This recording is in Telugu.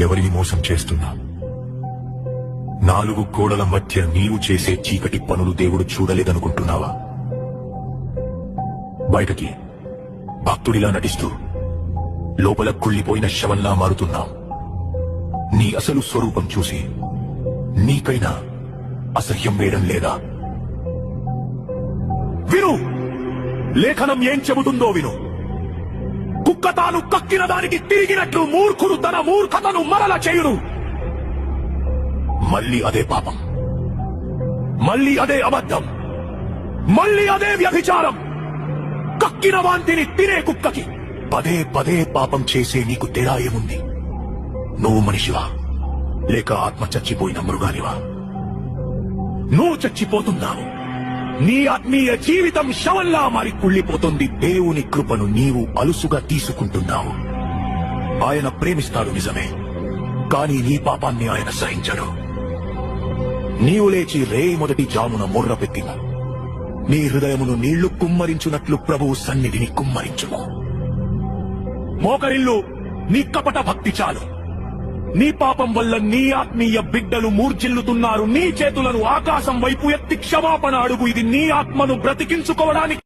ఎవరిని మోసం చేస్తున్నా? నాలుగు గోడల మధ్య నీవు చేసే చీకటి పనులు దేవుడు చూడలేదనుకుంటున్నావా? బయటకి భక్తుడిలా నటిస్తూ లోపల కుళ్ళిపోయిన శవంలా మారుతున్నావు. నీ అసలు స్వరూపం చూసి నీకైనా అసహ్యం వేయడం లేదా? విను, లేఖనం ఏం చెబుతుందో విను. కుక్క తాను కక్కిన దానికి తిరిగినట్లు మూర్ఖుడు తన మూర్ఖతను మరల చేయుడు. మళ్ళీ అదే పాపం, మళ్ళీ అదే అబద్ధం, మళ్ళీ అదే వ్యభిచారం. కక్కిన వాంతిని తినే కుక్కకి పదే పదే పాపం చేసే నీకు తేడా ఏముంది? నువ్వు మనిషివా లేక ఆత్మ చచ్చిపోయిన మృగానివా? నువ్వు చచ్చిపోతున్నావు. నీ ఆత్మీయ జీవితం శవంలా మారి కుళ్ళిపోతుంది. దేవుని కృపను నీవు అలుసుగా తీసుకుంటున్నావు. ఆయన ప్రేమిస్తాడు నిజమే, కానీ నీ పాపాన్ని ఆయన సహించడు. నీవు లేచి రేయి మొదటి జామున మొర్ర పెట్టిన నీ హృదయమును నీళ్లు కుమ్మరించున్నట్లు ప్రభువు సన్నిధిని కుమ్మరించుము. మోకరిల్లు, నీ కపట భక్తి చాలు. నీ పాపం వల్ల నీ ఆత్మీయ బిడ్డలు మూర్ఛిల్లుతున్నారు. నీ చేతులను ఆకాశం వైపు ఎత్తి క్షమాపణ అడుగు. ఇది నీ ఆత్మను బ్రతికించుకోవడానికి